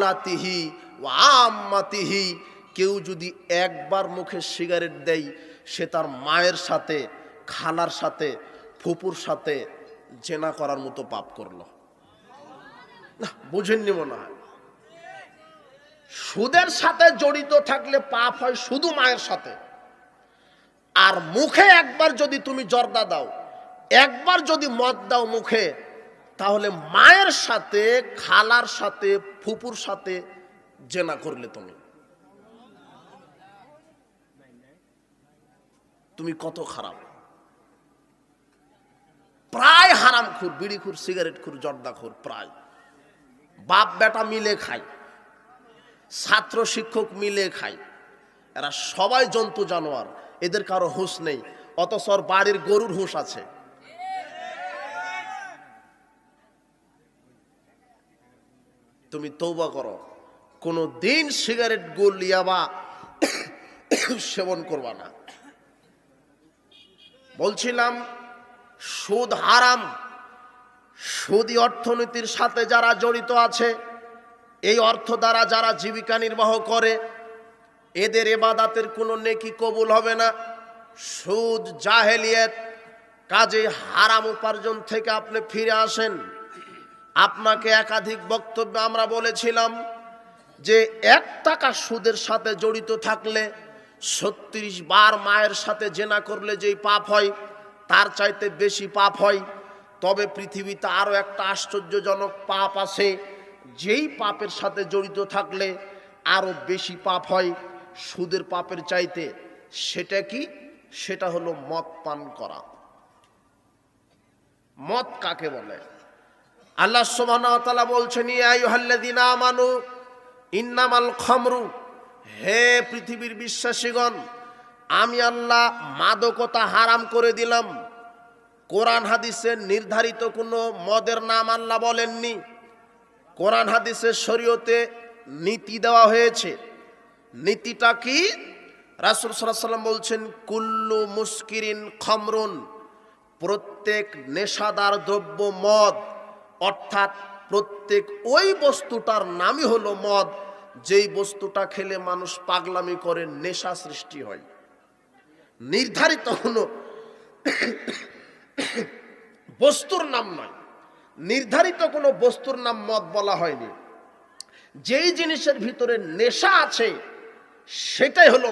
লাতিহি ওয়া আম্মাতিহি, কেউ যদি একবার মুখে সিগারেট দেয় সে তার মায়ের সাথে, খালার সাথে, ফুপুর সাথে জেনা করার মতো পাপ করলো। না, বুঝেননি মনে হয়। সুদের সাথে জড়িত থাকলে পাপ হয় শুধু মায়ের সাথে। আর মুখে একবার যদি তুমি জর্দা দাও, একবার যদি মদ দাও মুখে, তাহলে মায়ের সাথে, খালার সাথে, ফুপুর সাথে জেনা করলে তুমি কত খারাপ। প্রায় হারামখোর, বিড়িখোর, সিগারেটখোর, জর্দাখোর প্রায় বাপ বেটা মিলে খায়, ছাত্র শিক্ষক মিলে খায়। এরা সবাই জন্তু জানোয়ার, এদের কারো হুঁশ নেই, অথচ বাড়ির গরুর হুঁশ আছে। তুমি তওবা করো, কোনো দিন সিগারেট, গোল, ইয়াবা সেবন করবা না। বলছিলাম সুদ হারাম। সুদী অর্থনীতির সাথে যারা জড়িত আছে, এই অর্থ দ্বারা যারা জীবিকা নির্বাহ করে, এদের ইবাদতের কোনো নেকি কবুল হবে না। সুদ জাহেলিয়ত, কাজে হারাম উপার্জন থেকে আপনি ফিরে আসেন। আপনাকে একাধিক বক্তব্যে আমরা বলেছিলাম যে 1 টাকা সুদের সাথে জড়িত থাকলে 36 বার মায়ের সাথে জেনা করলে যেই পাপ হয় তার চাইতে বেশি পাপ হয়। তবে পৃথিবীতে আরো একটা আশ্চর্যজনক পাপ আছে, যেই পাপের সাথে জড়িত থাকলে আরো বেশি পাপ হয় সুদের পাপের চাইতে। সেটা কি? সেটা হলো মদ পান করা। মদ কাকে বলে? আল্লাহ সুবহানাহু ওয়া তাআলা বলছেন, ইয়া আইয়ুহাল্লাযীনা আমানু ইন্নামাল খামরু, হে পৃথিবীর বিশ্বাসীগণ, আমি আল্লাহ মাদকতা হারাম করে দিলাম। কোরআন হাদিসে নির্ধারিত কোনো মদের নাম আল্লাহ বলেননি। কোরআন হাদিসে শরীয়তে নীতি দেওয়া হয়েছে। নীতিটা কি? রাসূল সাল্লাল্লাহু আলাইহি ওয়াসাল্লাম বলছেন, কুল্লু মুস্কিরিন খামরুন, প্রত্যেক নেশাদার দ্রব্য মদ, অর্থাৎ প্রত্যেক ওই বস্তুটার নামই হলো মদ যেই বস্তুটা খেলে মানুষ পাগলামি করে, নেশা সৃষ্টি হয়। নির্ধারিত কোনো বস্তুর নাম নয়, নির্ধারিত কোনো বস্তুর নাম মদ বলা হয়নি। যেই জিনিসের ভিতরে নেশা আছে সেটাই হলো